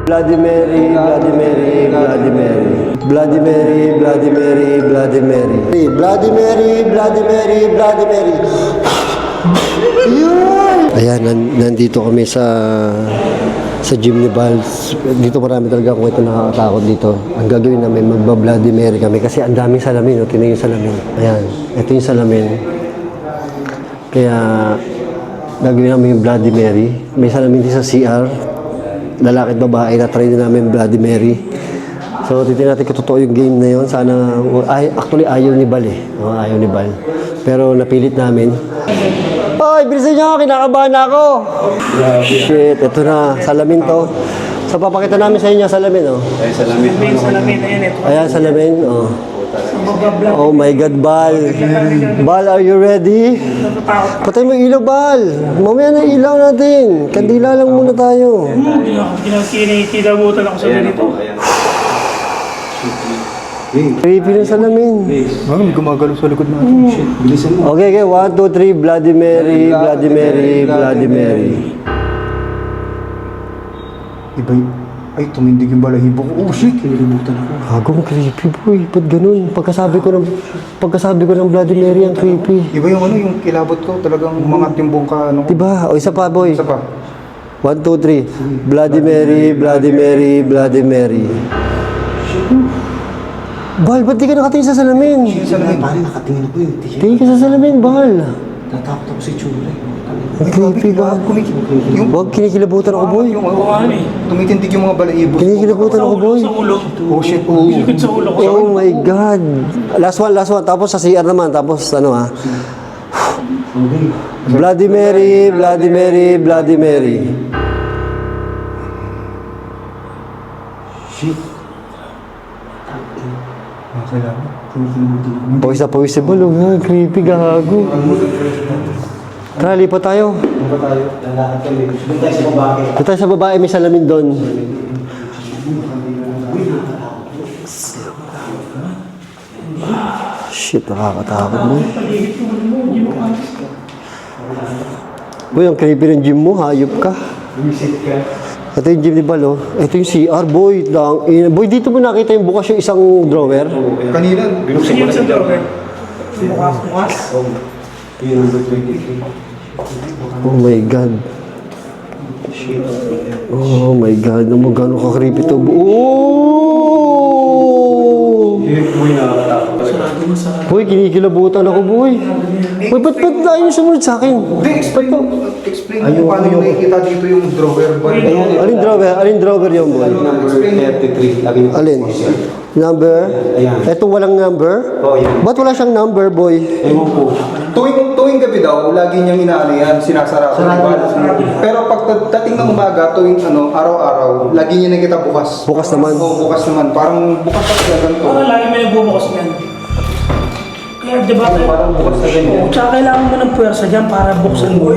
Bloody Mary, Bloody Mary, Bloody Mary. Bloody Mary, Bloody Mary, Bloody Mary. Bloody Mary, Bloody Mary, Bloody Mary. Ayan, nandito kami sa gym ni Val. Dito marami talaga kung ito nakakatakot dito. Ang gagawin namin, magba-Bloody Mary kami kasi ang daming salamin. Tingnan yung salamin. Ayan, ito yung salamin. Kaya gagawin namin yung Bloody Mary. May salamin din sa CR. Lalaki at babae na try din namin Bloody Mary. So, titignan natin kung totoo yung game na yun. Sana, actually ayaw ni Val eh. Ayaw ni Val. Pero napilit namin. Ay, bilisan nyo! Kinakabahan na ako! Shit, ito na. Salamin to. So, papakita namin sa inyo salamin, oh. Ay, salamin. Salamin, ayan ito. Ayan, salamin, oh. Oh my God, Val. Val, are you ready? Patay mo ilaw, Val. Mamaya na ilaw natin. Kandila lang muna tayo. Kinabutan ako sa ganito. Creepy ng salamin. May gumagalaw sa likod natin. Shit, bilisan mo. Okay, 1, 2, 3. Bloody Mary, Bloody Mary, Bloody Mary. Iba yun. Ay, tumindig yung balahibo ko. Oh, shit, kinilimutan ako. Agong creepy, boy. Ba't ganun? Pagkasabi ko ng Bloody Mary, ang creepy. Iba yung ano, yung kilabot ko. Talagang umangat yung buong ka, ano ko. Diba? O, isa pa, boy. Isa pa. 1, 2, 3. Bloody Mary, Bloody Mary, Bloody Mary. Bal, ba't di ka nakatingin sa salamin? Salamin. Parang nakatingin ako yun. Tingin ka sa salamin, Bal. Natakot ako sa tsura. Ang creepy ba? Huwag kinikilabutan ako, boy. Yung tumitindig yung mga balahibo. Kinikilabutan ako, boy. Sa ulo. Oh, shit. Oh. Likod sa ulo ko. Oh my God. Last one. Tapos sa CR naman. Tapos ano ha? Bloody Mary, Bloody Mary, Bloody Mary. Shit. Pawis na pawis si Bal. Creepy, gago. Tara, lipat tayo. Lalakad kami. Doon tayo sa babae. Doon tayo sa babae, may salamin doon. Shit, nakakatakot mo. Boy, ang creepy ng gym mo, hayop ka. Ito yung gym ni Bal, oh. Ito yung CR, boy. Boy, dito mo nakita yung bukas yung isang drawer. Kanina, binuksan ko na Sa drawer. Bukas. Oh my God. Oh my God. Naman gano'n ka-creepy to. Oh! Boy, kinikilabutan ako, boy. Boy, ba't tayo sumunod sa akin? Hindi, explain mo paano yung nakikita dito yung drawer. Alin drawer yung boy? Number 33. Lagi yung Alin? Number? Ayan. Ito walang number? Oo, yan. Ba't wala siyang number, boy? Ewan po. Tuwing gabi daw, lagi niyang inaano yan, sinasara ko. Pero pag dating ng umaga, tuwing araw-araw, lagi niya nakita bukas. Bukas naman. Oo, bukas naman. Parang bukas pa siya ganito. Parang lagi may nagbubukas niyan. Kaya diba? Parang bukas na ganyan. Tsaka kailangan mo ng puwersa dyan para buksan mo.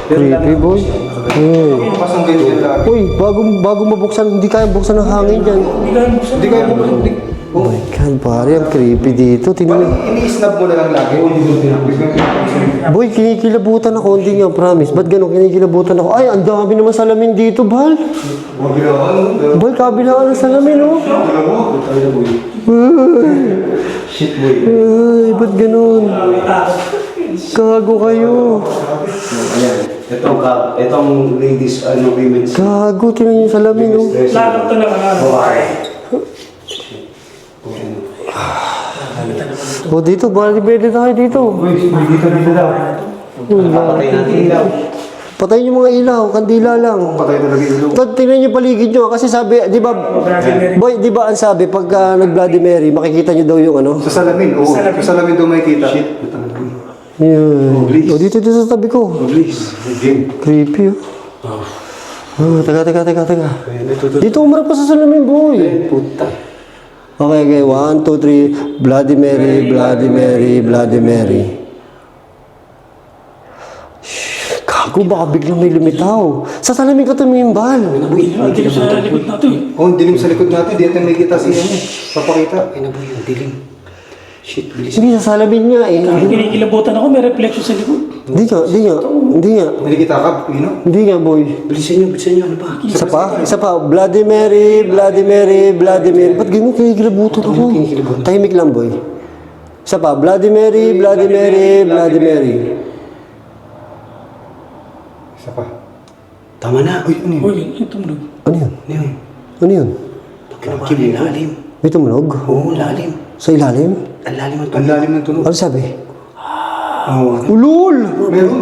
Creepy, boy. Bukas ang ganyan lagi. Uy, bago mabuksan, hindi kaya buksan ng hangin dyan. Hindi ka buksan. Hindi kayo buksan. Oh my God, pare, ang creepy dito. Tingnan mo. Ini-snap mo na lang lagi. Boy, kinikilabutan ako. Hindi nga, promise. Ba't gano'n kinikilabutan ako? Ay, ang dami naman salamin dito, Bal. Bal, kabilaan ng salamin, oh. Shit, boy. Ay, ba't gano'n? Gago kayo. Ayan. Itong ladies, women's. Gago, tingnan yung salamin, oh. Lakad to na ka. O, dito, bali pwede tayo dito. Dito daw. Papatay natin ilaw. Patayin yung mga ilaw, kandila lang. Patay talaga yung ilong. Tingnan yung paligid nyo, kasi sabi, di ba, boy, di ba ang sabi, pag nag-Bloody Mary, makikita nyo daw yung ano? Sa salamin, oo. Sa salamin daw makikita. Shit. Yun. O, dito sa tabi ko. Please. Creepy, oh. Teka. Dito umarap pa sa salamin, boy. Puta. Okay, 1, 2, 3. Bloody Mary, Bloody Mary, Bloody Mary. Shh, gago, baka biglang may lumitaw. Sa salamin ka tumingin, Bal. Dilim sa likod natin. Oh, dilim sa likod natin. Di natin makikita siya niya. Papakita. Ay na boy, ang dilim. Shit, bilis. Hindi, sa salamin nga eh. Kinikilabutan ako, may reflection sa likod. Hindi nga. Nakikita ka, Pino? Hindi nga, boy. Bilisan nyo, ano ba? Isa pa. Bloody Mary, Bloody Mary, Bloody Mary. Ba't ganun kinikilabutan ako? Tahimik lang, boy. Isa pa. Bloody Mary, Bloody Mary, Bloody Mary. Isa pa. Tama na. Uy, ano yun? Uy, yung tumunog. Ano yun? Ano yun? Ano yun? Pagkinabahan na lalim. May tumunog? Oo, lalim. Sa ilalim? Ang lalim ang Ang tunog. lalim ng tunog. Ano sabi? Oo. Ulul!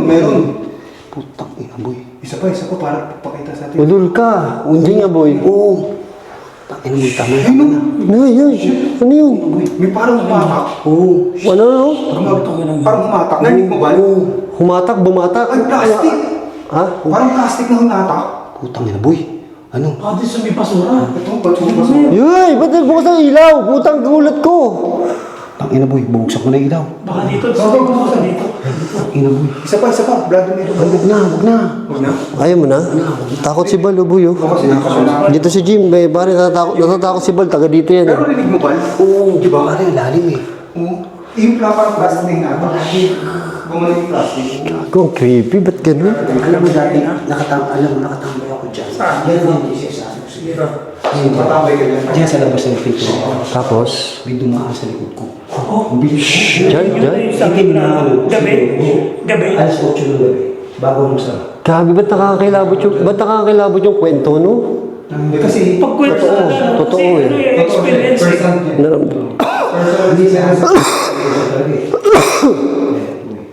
Meron. Putang ina, boy. Isa pa, para pakita sa atin. Ulul ka. Hindi nga, boy. Oo. Tangina mo, tama na. Ay, no. Ay. Ano yun? May parang humatak. Oo. Ano? Parang humatak. Narinig mo ba? Humatak, bumatak. Ay, plastic. Ha? Parang plastic na humatak. Putang ina, boy. Ano? Pati sa may basura. Ito, ba't yung Yoy! Ba't nagbukas ang ilaw? Putang gulat ko! Tangina, boy. Bubuksak mo na ilaw. Baka dito, sa dito. Tangina, boy. Isa pa. Blood Mary. Huwag na. Huwag na. Ayaw mo na? Takot si Bal, Ubuyo. Kasi nakasuna. Dito si Jim, may pare natatakot si Bal, taga dito yan. Pero rinig mo ba? Oo, di ba? Parang lalim eh. Oo. Yung parang plastic na hinata. Bumalik yung plastic. Kung creepy, ba't ganun? Alam mo dati, nakatambay ako dyan. Yan ang hindi siya sa akin. Matambay ka dyan. Diyan sa labas ng pinto. Tapos, May dumaan sa likod ko. Oo. dyan. Sabi na gabi. Alas 8 ng gabi. Bago mo sa... Grabe, ba't nakakakilabot yung kwento, no? Kasi Pagkwento sa Totoo eh. experience. first hand yan. Hindi siya sa...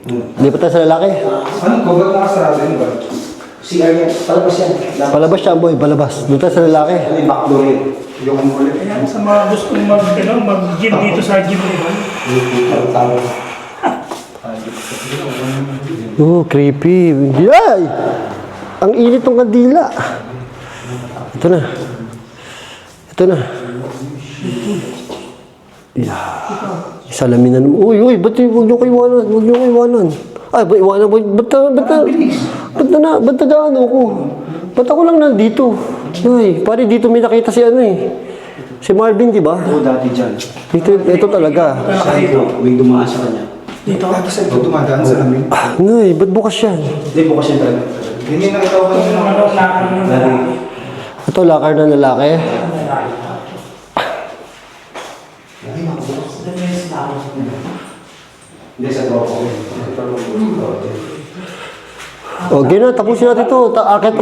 Hindi pa tayo sa lalaki. Anong kogat nakasarado yun ba? Si Arya, palabas yan. Palabas siya, boy, palabas. Doon tayo sa lalaki. Ano yung backdoor yun? Yung ulit. Kaya sa mga gustong mag-gym dito sa gym nila. Oh, creepy. Ay! Ang init ng kandila. Ito na. Salaminan mo. Uy, ba't huwag niyo ko iwanan? Ay, ba iwanan mo? Ba't na ano ko? Ba't ako lang nandito? Ay, pare dito may nakita si ano eh. Si Marvin, di ba? Oo, dati dyan. Ito talaga. Sabi ko, may dumaan sa kanya. Dito lagi sa ito, dumadaan sa lamin. Ay, ba't bukas yan? Hindi, bukas yan talaga. Hindi nakita ko kanina. Ito, lakar ng lalaki. Hindi, sa tropo. O, gina, tapusin natin ito. Akit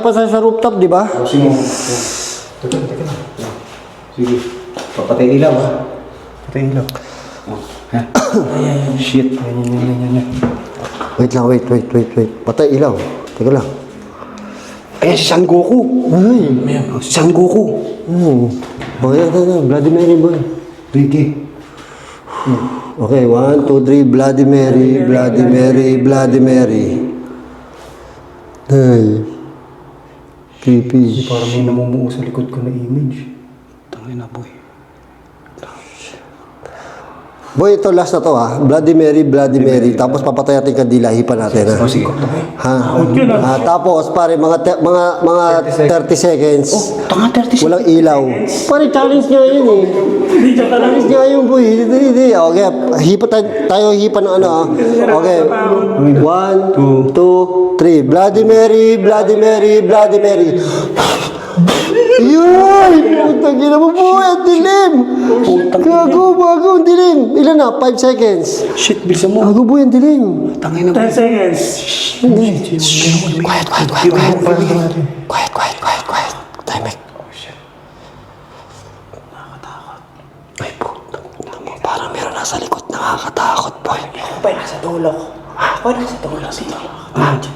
pa tayo sa rooftop, di ba? Sige. Sige. Papatay ilaw, ha? Patay ilaw. Oh, ha? Shit. Wait lang, wait. Patay ilaw. Teka lang. Ayan, si San Goku. Ay. Si San Goku. O, yan. Bloody Mary, boy. Ricky. Okay, 1, 2, 3. Bloody Mary, Bloody Mary, Bloody Mary. Ay. Creepy. Parang may namumuo sa likod ko na image. Tangin na, boy. Boy, ito last na to ha. Bloody Mary, Bloody Mary. Tapos papatay natin kandila, hipan natin ha. Oh, sige. Ha? Tapos pare, mga 30 seconds. Tanga, 30 Walang ilaw. Pare, challenge nga yun eh. Challenge nga yun, boy. Hindi. Okay, tayo hipan ng ano ha. Okay. 1, 2, 3. Bloody Mary, Bloody Mary, Bloody Mary. Yun! Putang ina mo po, ang dilim! Gago, ang dilim! Ilan na? 5 seconds. Shit, bilisan mo. Gago boy, ang dilim. Tangin na, 10 boy. seconds. Quiet. Timing. Nakakatakot. Ay, putang ina mo. Parang meron nasa likod. Nakakatakot, boy. Ako nasa dulo. Ako nasa dulo dito.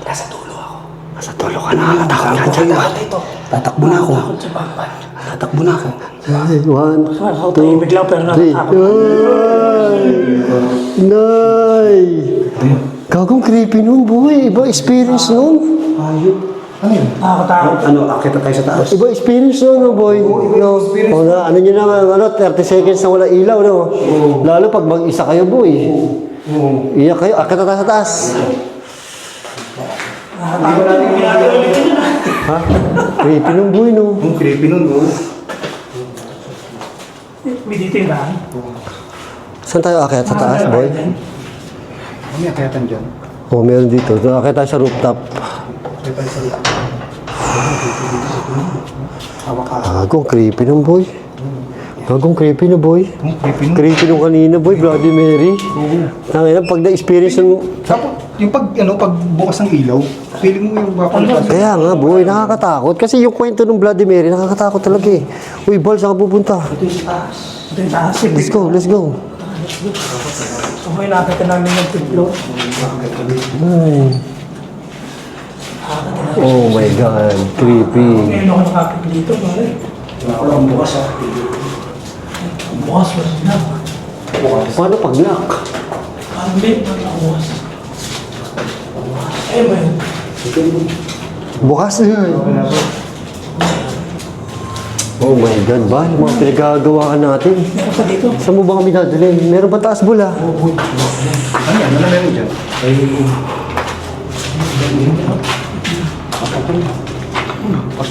Nasa dulo ako. Nasa tulo ka, nakakatakot ka dyan, ba? Tatakbo na ako. Takot sa bangban. Tatakbo na ako. Ay, 1, Ako tahimik lang pero 3. natatakot. Nay! Gagong creepy nun, boy. Iba experience nun. Ayun. Ano yun? Nakakatakot. Ano, akita tayo sa taas. Iba experience no, boy. No. O na, ano nyo naman, 30 seconds na wala ilaw, no? Lalo pag mag-isa kayo, boy. Iyak kayo, akit na tayo sa taas. Ha? Creepy nung boy, no? Ang creepy nun, oh. May dito yung daan. Saan tayo akit? Sa taas, boy? May akayatan dyan. Oh, meron dito. Nakakita tayo sa rooftop. Gagong creepy ng boy. Gagong creepy na boy. Creepy nung kanina boy, Bloody Mary. Tangina, pag na-experience mo. Tapos, yung pag bukas ng ilaw, feeling mo yung mapalipas. Kaya nga boy, nakakatakot. Kasi yung kwento ng Bloody Mary, nakakatakot talaga eh. Uy, Bal, saan ka pupunta? Ito yung taas. Let's go, let's go. So, may nakita namin yung piglo. Ay. Oh my God, creepy. Ngayon ako nakapit dito, pare. Ang bukas ah. Bukas, wala na. Paano pag lock? Parang late na bukas. Ayun ba yun? Bukas na yun. Oh my God, Bal, mga pinagagawaan natin. Meron pa dito. Saan mo ba kami dadalhin? Meron ba taas bula? Ano yan? Ano na meron dyan?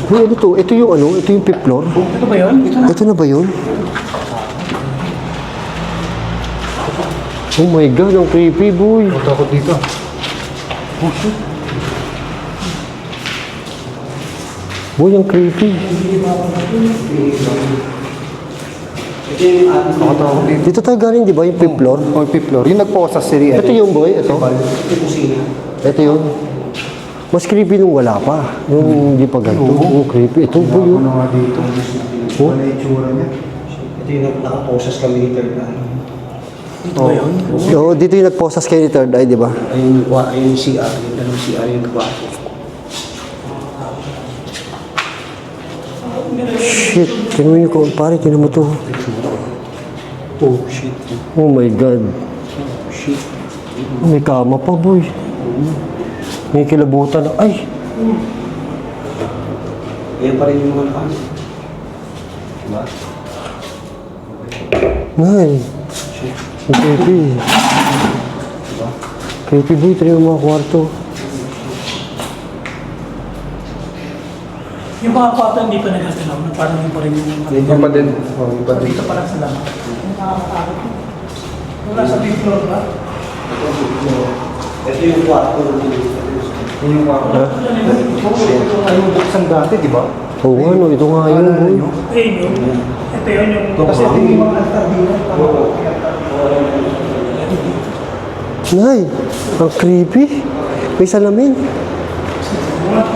Uy, ano to? Ito yung ano? Ito yung fifth floor? Ito ba yun? Ito na ba yun? Oh my God, ang creepy, boy. Takot dito. Boy, ang creepy. Ito yung ating Takot dito. Dito tayo galing, di ba? Yung fifth floor? Oh, fifth floor. Yung nagpo sa siri. Ito yung boy, ito. Ito kusina. Ito yun. Mas creepy nung wala pa. Yung hindi pa ganito. Oh, creepy. Ito, boy. Ano nga dito? Oh. Ano yung itsura niya? Ito yung nakaposas kami ni third eye. Ito ba yun? Oo, dito yung nagposas kayo ni Third Eye, di ba? Ayun yung CR. Yung dalawang CR yung kwarto. Shit. Tingnan nyo ko, pare, tingnan mo to. Oh, shit. Oh my God. Shit. May kama pa, boy. May kilabutan na. Ay! Ayan pa rin yung mga nakaan. Diba? Nay. Ang creepy. Creepy, boy. Tingnan mo mga kwarto. Yung mga kwarto hindi pa nagkakalaw. Parang yung pa rin yung... Yung pa din. Oh, yung pa din. Dito pa lang sa laman. Yung nakakatakot. Yung nasa big floor ba? Ito yung kwarto. Yun yung kwarto. Yung buksan dati, di ba? Oo, ano. Ito nga yun, boy. Ayun yun. Ito yun yung... Kasi ito yung mga altar dito. Nay, ang creepy. May salamin.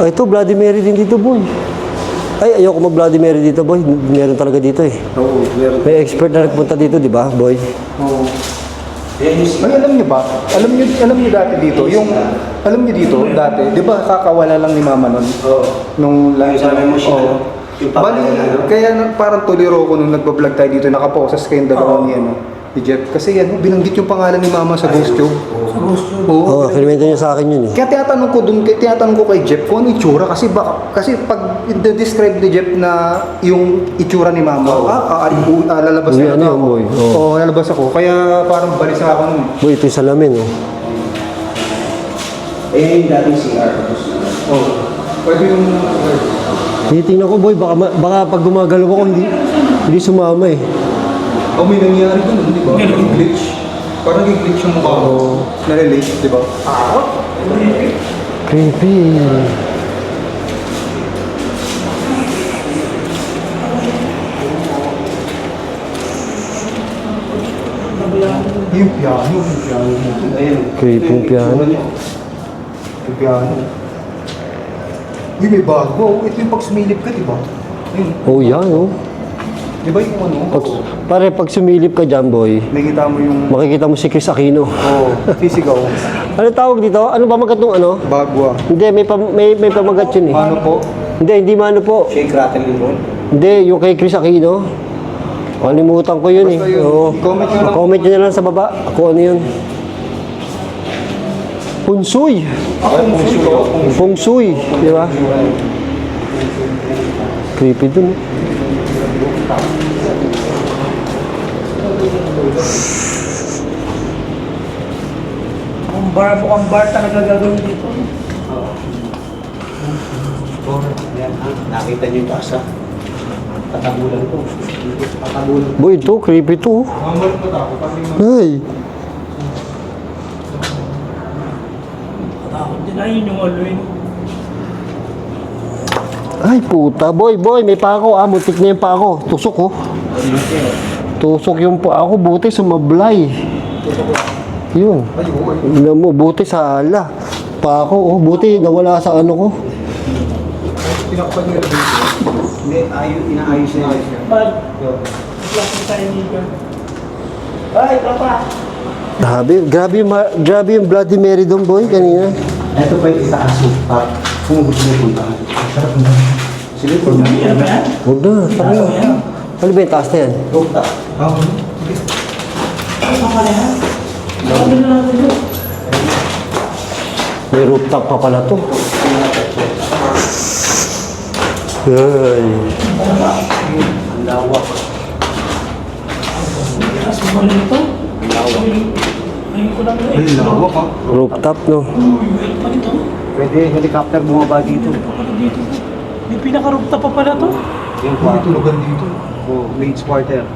Oh, ito, Bloody Mary din dito, boy. Ay, ayoko mag-Bloody Mary dito, boy. Meron talaga dito eh. Oo, meron. May expert na nagpunta dito, di ba, boy? Oo. Ayan yung CR. Ay, alam niyo ba? Alam niyo dati dito, alam niyo dito, dati, di ba kakawala lang ni Mama nun? Oo. Nung Yung sabi mo siya, Oo. yung Bali, ano? kaya parang tuliro ko nung nagbablog tayo dito, nakaposas kayong dalawa ni, ni Jeff. Kasi binanggit yung pangalan ni Mama sa Ghost Tube. Sa gusto. Oo, kinimento niya sa akin yun eh. Kaya tinatanong ko kay Jeff kung ano itsura kasi pag i-describe ni Jeff na yung itsura ni Mama, lalabas Uy, na ano ako. yun, boy? Oo. Oo, lalabas ako. Kaya parang balisa ako nun. Boy, ito yung salamin, oh. Ayan yung dating CR. Oo. Pwede yung... Tinitingnan ko, boy, baka pag gumagalaw ako, hindi sumama eh. Oh, may nangyari dun, di ba? Glitch. Parang glitch yung mukha ko. Na-relate, di ba? Creepy. Yung piano. Ayan. Creepy yung piano. Yung piano. Uy, may bago. Ito yung pag sumilip ka, di ba? Yun. Oh, yan, oh. Di ba yung ano? Pag sumilip ka dyan, boy, Nakikita mo yung... makikita mo si Chris Aquino. Oo, sisigaw. Ano tawag dito? Ano ba magat nung ano? Bagwa. Hindi, may pamagat yun eh. Ano po? Hindi mano po. Shake, rattle, and roll. Hindi, yung kay Chris Aquino. Kalimutan ko yun eh. Basta yun. Oo. Comment nyo lang. Comment nyo na lang sa baba. Kung ano yun. Punsoy. Feng Shui. Di ba? Creepy dun eh. Mukhang bar talaga gagawin dito. Ayan ha. Nakita niyo yung taas ha. Tatabulan ko. Tatabulan. Boy, ito, creepy to. Mamalik mo ako. Ay. Dinayin yung alwin. Ay, puta. Boy, may pako. Muntik na yung pako. Tusok, oh. Tusok yung pako. Buti sumablay. Yun. Tignan mo, buti sa ala. Pako, oh. Buti nawala sa ano ko. Hindi, inaayos na yun. Bad. Plastic tayo dito. Ay, tropa! Grabe yung Bloody Mary doon, boy, kanina. Ito pa yung isa aso. Kung gusto mo puntahan. Sarap na. Sige po. Ano ba yan? Huwag na, tara na. Ano ba yung taas na yan? Rooftop. Ano pala yan? Sabi na natin yun. May rooftop pa pala to. Ay. Ang lawak. Mas mahal nito. Ngayon ko lang na Ang lawak ha. Rooftop, no? Wait pa nito. Pwede helicopter bumaba dito. Dito. May pinaka-rooftop pa pala to. Yung kwarto. Tulugan dito. Oo, maid's quarter.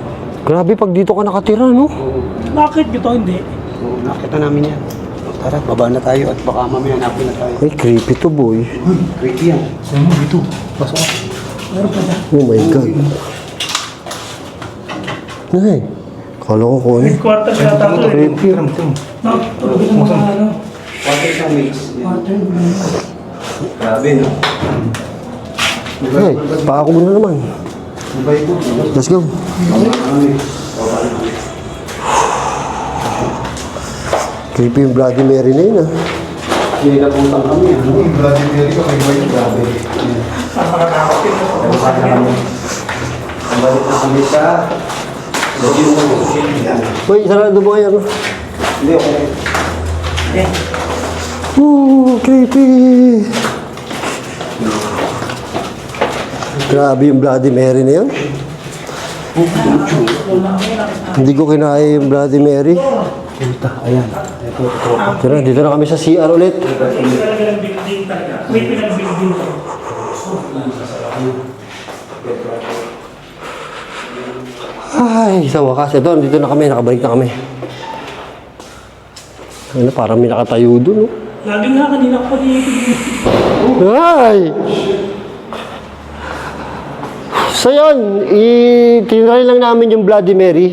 Grabe pag dito ka nakatira, no? Oo. Bakit ito hindi? Oo, nakita namin yan. Tara, baba na tayo at baka mamaya hanapin na tayo. Ay, creepy to, boy. Uy, creepy yan. Saan mo dito? Pasok ka. Meron pa dyan. Oh my God. Ay, kala ko kung ano. Headquarters yata ito eh. Creepy. No, tulogin ng mga ano. Quarter sa maid's. Quarter. Grabe, no? Ay, paako mo na naman. Ibay ko. Let's go. Creepy yung Bloody Mary na yun, ah. Kinilaputang kami, ano? Yung Bloody Mary ko, may white grabe. Nakakatakot yun. Balik na kami. Balik na kami sa... Boy, sarado mo kayo, ano? Hindi, okay. Eh, Ooh, creepy. Grabe yung Bloody Mary na yun. Hindi ko kinaya yung Bloody Mary. Puta, ayan. Ito. Tara, dito na kami sa CR ulit. talaga ng building talaga. May pinag-building to. Ay, sa wakas. Ito, dito na kami. Nakabalik na kami. Ano, parang may nakatayo dun, no? Lagi nga kanina ko dito. Ay! So yun, tinry lang namin yung Bloody Mary.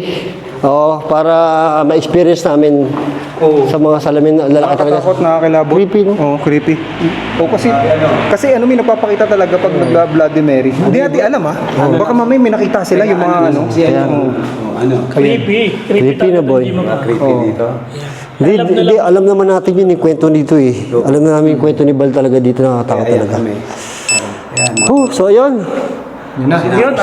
Oo, para ma-experience namin sa mga salamin na lalaki talaga. Nakakatakot, nakakilabot. Creepy, no? Oo, creepy. O kasi ano may napapakita talaga pag nagba-Bloody Mary. Hindi natin alam ha. Baka mamaya may nakita sila yung mga ano. Oo. Ano? Creepy. Creepy na, boy. Creepy dito. Hindi, alam naman natin yun yung kwento dito eh. Alam na namin yung kwento ni Bal talaga dito, nakakatakot Ayan talaga. kami. Oh, so ayun. Yun,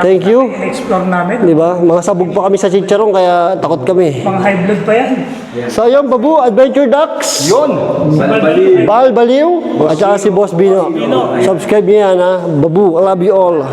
Thank you. explore namin. Di ba? Mga sabog pa kami sa chicharon kaya takot kami. Mga high blood pa yan. So ayun, Babu, Adventure Ducks. Yun! Bal Baliw at saka si Boss Bino. Subscribe niyo yan, ha. Babu, I love you all.